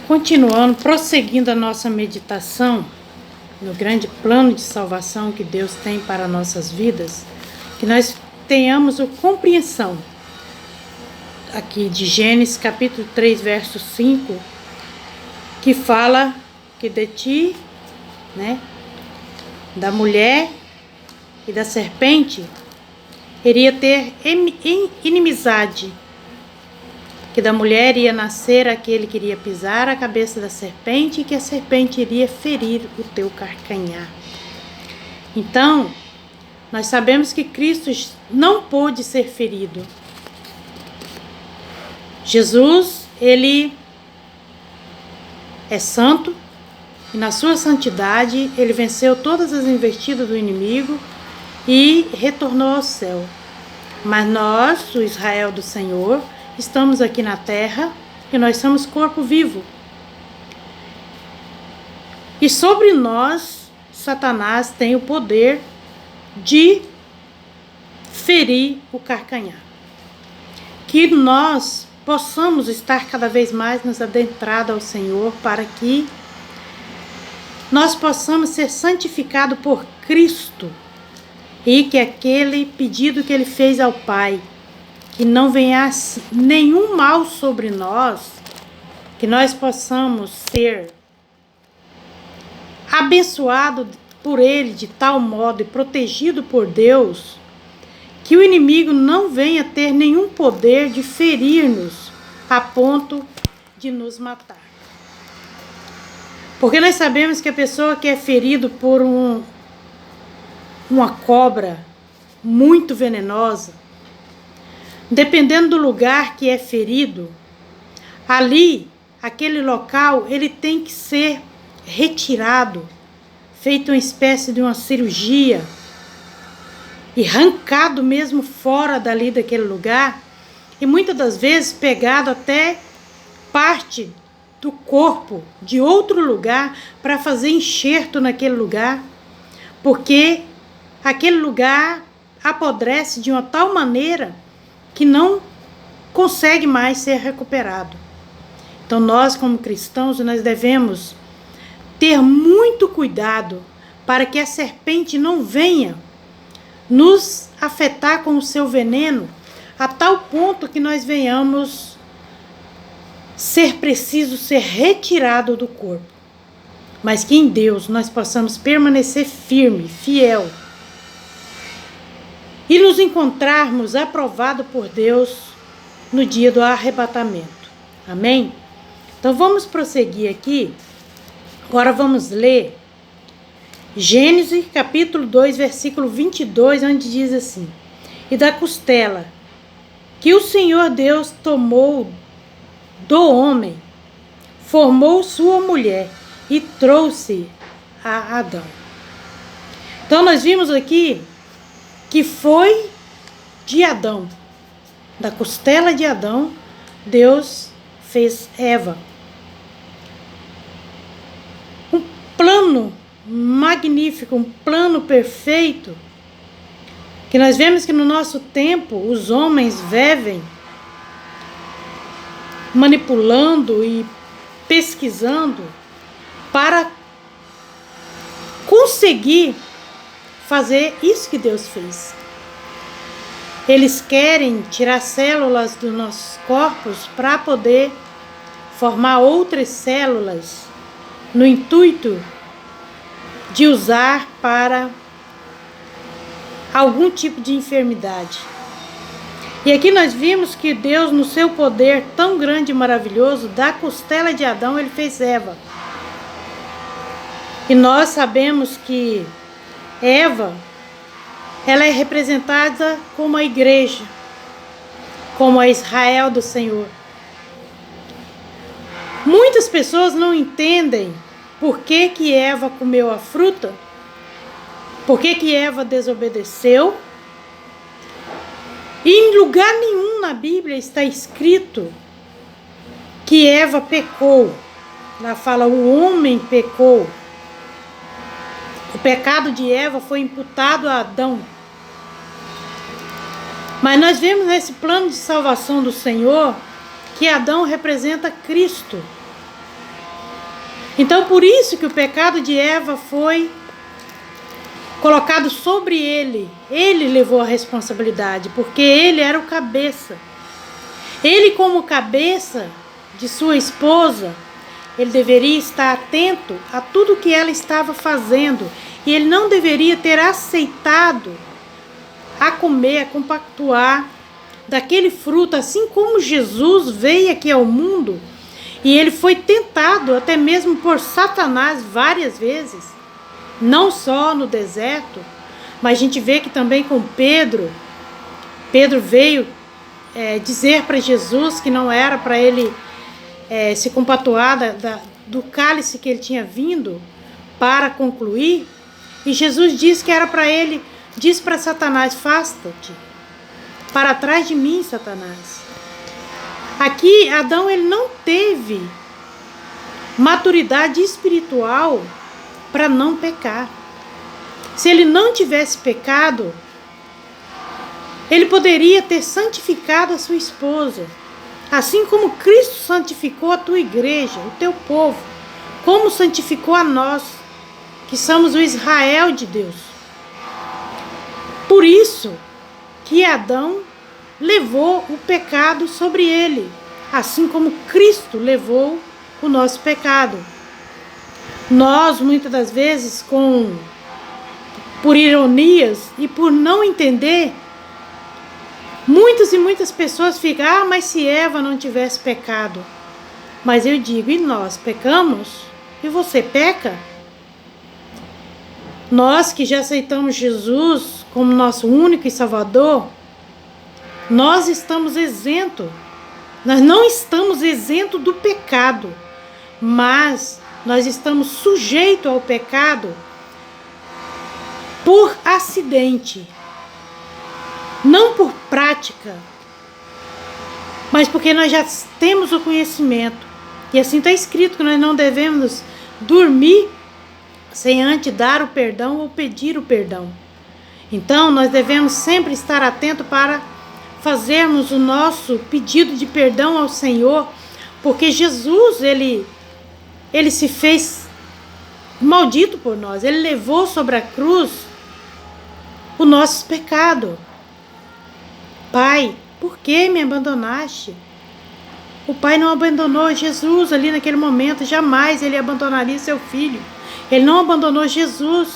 Continuando, prosseguindo a nossa meditação no grande plano de salvação que Deus tem para nossas vidas, que nós tenhamos a compreensão aqui de Gênesis capítulo 3, verso 5, que fala que de ti, da mulher e da serpente, iria ter inimizade, que da mulher ia nascer aquele que iria pisar a cabeça da serpente e que a serpente iria ferir o teu calcanhar. Então, nós sabemos que Cristo não pôde ser ferido. Jesus, ele é santo e na sua santidade ele venceu todas as investidas do inimigo e retornou ao céu. Mas nós, o Israel do Senhor, estamos aqui na terra e nós somos corpo vivo. E sobre nós, Satanás tem o poder de ferir o calcanhar. Que nós possamos estar cada vez mais nos adentrando ao Senhor para que nós possamos ser santificados por Cristo e que aquele pedido que ele fez ao Pai, que não venhasse nenhum mal sobre nós, que nós possamos ser abençoados por Ele de tal modo e protegidos por Deus, que o inimigo não venha ter nenhum poder de ferir-nos a ponto de nos matar. Porque nós sabemos que a pessoa que é ferida por uma cobra muito venenosa, dependendo do lugar que é ferido, ali, aquele local, ele tem que ser retirado, feito uma espécie de uma cirurgia, e arrancado mesmo fora dali daquele lugar, e muitas das vezes pegado até parte do corpo de outro lugar para fazer enxerto naquele lugar, porque aquele lugar apodrece de uma tal maneira que não consegue mais ser recuperado. Então nós, como cristãos, nós devemos ter muito cuidado para que a serpente não venha nos afetar com o seu veneno a tal ponto que nós venhamos ser preciso ser retirado do corpo. Mas que em Deus nós possamos permanecer firme, fiel, e nos encontrarmos aprovados por Deus no dia do arrebatamento. Amém? Então vamos prosseguir aqui. Agora vamos ler Gênesis capítulo 2, versículo 22, onde diz assim: E da costela que o Senhor Deus tomou do homem, formou sua mulher e trouxe a Adão. Então nós vimos aqui que foi de Adão, da costela de Adão, Deus fez Eva. Um plano magnífico, um plano perfeito, que nós vemos que no nosso tempo os homens vivem manipulando e pesquisando para conseguir fazer isso que Deus fez. Eles querem tirar células dos nossos corpos para poder formar outras células no intuito de usar para algum tipo de enfermidade. E aqui nós vimos que Deus, no seu poder tão grande e maravilhoso, da costela de Adão, ele fez Eva. E nós sabemos que Eva, ela é representada como a igreja, como a Israel do Senhor. Muitas pessoas não entendem por que que Eva comeu a fruta, por que que Eva desobedeceu. E em lugar nenhum na Bíblia está escrito que Eva pecou. Ela fala, o homem pecou. O pecado de Eva foi imputado a Adão. Mas nós vemos nesse plano de salvação do Senhor que Adão representa Cristo. Então, por isso que o pecado de Eva foi colocado sobre ele. Ele levou a responsabilidade, porque ele era o cabeça. Ele, como cabeça de sua esposa, ele deveria estar atento a tudo que ela estava fazendo. E ele não deveria ter aceitado a comer, a compactuar daquele fruto, assim como Jesus veio aqui ao mundo e ele foi tentado até mesmo por Satanás várias vezes, não só no deserto, mas a gente vê que também com Pedro veio dizer para Jesus que não era para ele se compactuar do cálice que ele tinha vindo para concluir, e Jesus disse que era para ele, disse para Satanás: afasta-te para trás de mim, Satanás. Aqui Adão, ele não teve maturidade espiritual para não pecar. Se ele não tivesse pecado, ele poderia ter santificado a sua esposa, assim como Cristo santificou a tua igreja, o teu povo, como santificou a nós, que somos o Israel de Deus. Por isso que Adão levou o pecado sobre ele, assim como Cristo levou o nosso pecado. Nós, muitas das vezes, por ironias e por não entender, muitas e muitas pessoas ficam: mas se Eva não tivesse pecado. Mas eu digo: e nós pecamos? E você peca? Nós que já aceitamos Jesus como nosso único e Salvador, nós estamos isentos. Nós não estamos isentos do pecado, mas nós estamos sujeitos ao pecado por acidente, não por prática, mas porque nós já temos o conhecimento. E assim está escrito que nós não devemos dormir sem antes dar o perdão ou pedir o perdão. Então nós devemos sempre estar atentos para fazermos o nosso pedido de perdão ao Senhor, porque Jesus, ele se fez maldito por nós. Ele levou sobre a cruz o nosso pecado. Pai, por que me abandonaste? O Pai não abandonou Jesus ali naquele momento, jamais ele abandonaria seu filho. Ele não abandonou Jesus,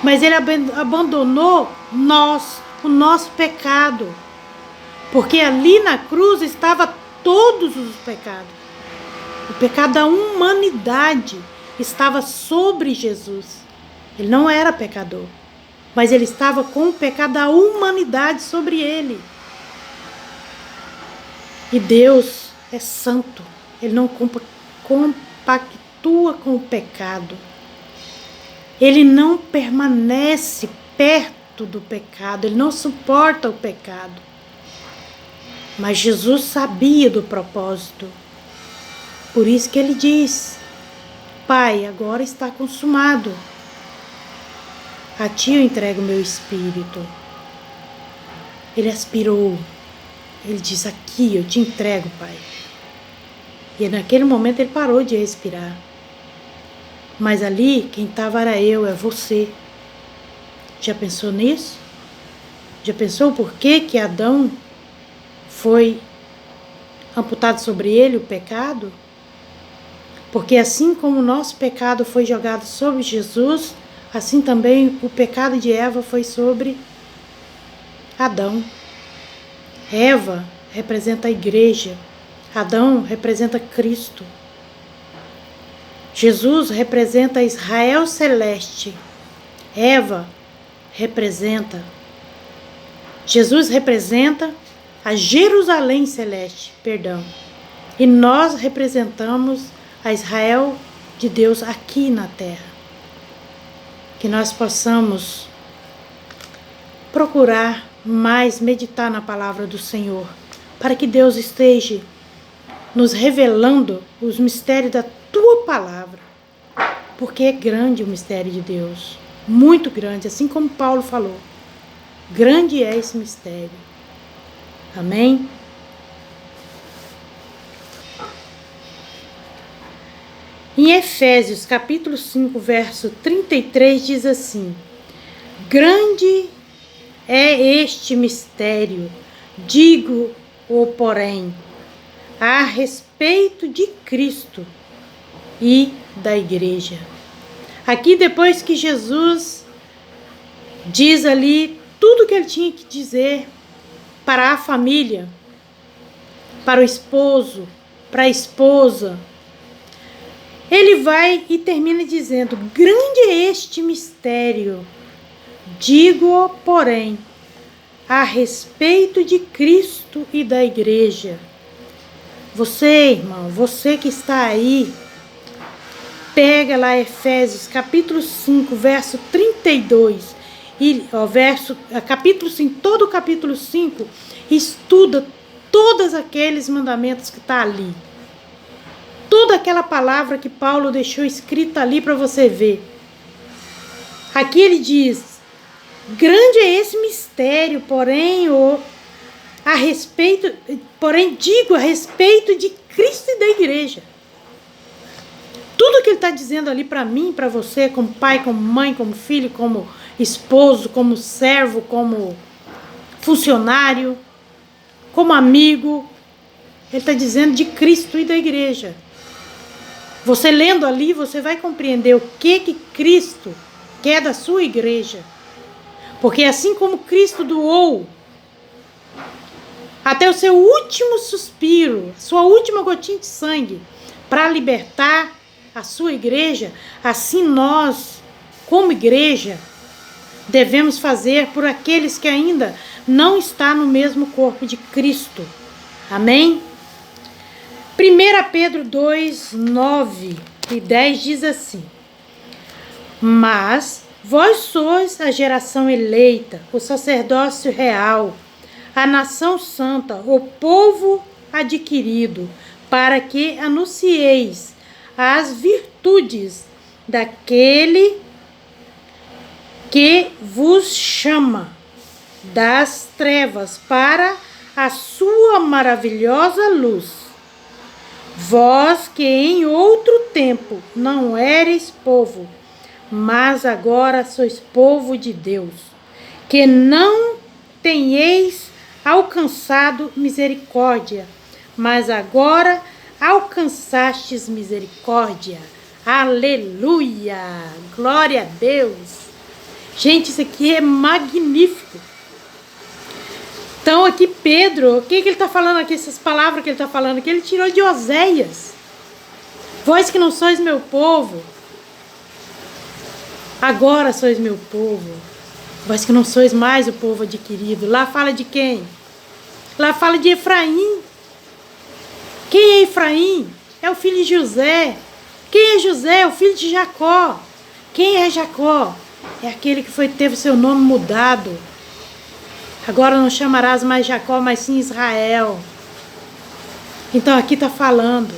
mas ele abandonou o nosso pecado. Porque ali na cruz estava todos os pecados. O pecado da humanidade estava sobre Jesus. Ele não era pecador, mas ele estava com o pecado da humanidade sobre ele. E Deus é santo. Ele não compactua com o pecado. Ele não permanece perto do pecado. Ele não suporta o pecado. Mas Jesus sabia do propósito. Por isso que ele diz: Pai, agora está consumado. A ti eu entrego o meu espírito. Ele aspirou. Ele diz: aqui eu te entrego, Pai. E naquele momento ele parou de respirar. Mas ali quem estava era eu, é você. Já pensou nisso? Já pensou por que Adão foi amputado sobre ele o pecado? Porque assim como o nosso pecado foi jogado sobre Jesus, assim também o pecado de Eva foi sobre Adão. Eva representa a igreja. Adão representa Cristo. Jesus representa Israel celeste. Jesus representa a Jerusalém celeste, E nós representamos a Israel de Deus aqui na terra. Que nós possamos procurar mais meditar na palavra do Senhor, para que Deus esteja nos revelando os mistérios da tua palavra, porque é grande o mistério de Deus, muito grande, assim como Paulo falou, grande é esse mistério. Amém? Em Efésios, capítulo 5, verso 33, diz assim: grande é este mistério, digo-o, porém, a respeito de Cristo e da igreja. Aqui, depois que Jesus diz ali tudo que ele tinha que dizer para a família, para o esposo, para a esposa, ele vai e termina dizendo: grande é este mistério, digo-o, porém, a respeito de Cristo e da igreja. Você, irmão, você que está aí, pega lá Efésios capítulo 5, verso 32, capítulo 5, todo o capítulo 5, estuda todos aqueles mandamentos que está ali. Toda aquela palavra que Paulo deixou escrita ali para você ver. Aqui ele diz: grande é esse mistério, porém digo a respeito de Cristo e da igreja. Tudo que ele está dizendo ali para mim, para você, como pai, como mãe, como filho, como esposo, como servo, como funcionário, como amigo, ele está dizendo de Cristo e da igreja. Você lendo ali, você vai compreender o que Cristo quer da sua igreja. Porque assim como Cristo doou até o seu último suspiro, sua última gotinha de sangue, para libertar a sua igreja, assim nós, como igreja, devemos fazer por aqueles que ainda não estão no mesmo corpo de Cristo. Amém? 1 Pedro 2, 9 e 10 diz assim: mas vós sois a geração eleita, o sacerdócio real, a nação santa, o povo adquirido, para que anuncieis as virtudes daquele que vos chama das trevas para a sua maravilhosa luz. Vós que em outro tempo não ereis povo, mas agora sois povo de Deus, que não tenheis alcançado misericórdia, mas agora alcançastes misericórdia. Aleluia! Glória a Deus! Gente, isso aqui é magnífico. Então aqui Pedro, o que ele está falando aqui, essas palavras que ele está falando aqui, ele tirou de Oséias. Vós que não sois meu povo, agora sois meu povo. Vós que não sois mais o povo adquirido. Lá fala de quem? Lá fala de Efraim. Quem é Efraim? É o filho de José. Quem é José? É o filho de Jacó. Quem é Jacó? É aquele que teve seu nome mudado. Agora não chamarás mais Jacó, mas sim Israel. Então aqui está falando: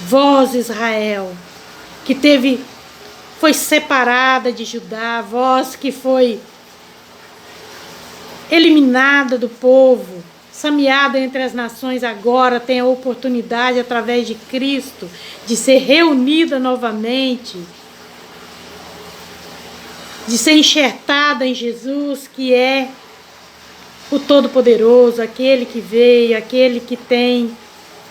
vós, Israel, que foi separada de Judá, vós que foi eliminada do povo, sameada entre as nações, agora tem a oportunidade, através de Cristo, de ser reunida novamente, de ser enxertada em Jesus, que é o Todo-Poderoso, aquele que veio, aquele que tem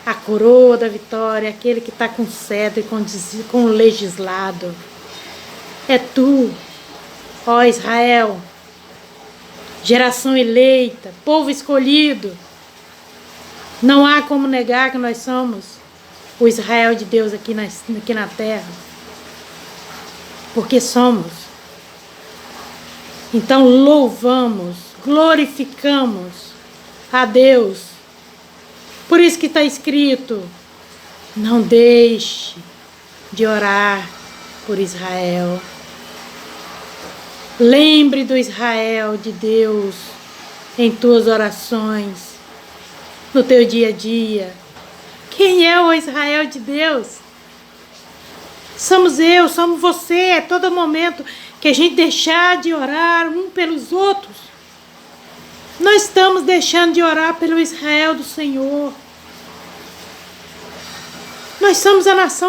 a coroa da vitória, aquele que está com cetro e com o legislado. É tu, ó Israel, geração eleita, povo escolhido. Não há como negar que nós somos o Israel de Deus aqui na terra. Porque somos. Então louvamos, glorificamos a Deus. Por isso que está escrito: não deixe de orar por Israel. Lembre do Israel de Deus em tuas orações, no teu dia a dia. Quem é o Israel de Deus? Somos eu, somos você, a todo momento que a gente deixar de orar um pelos outros, nós estamos deixando de orar pelo Israel do Senhor. Nós somos a nação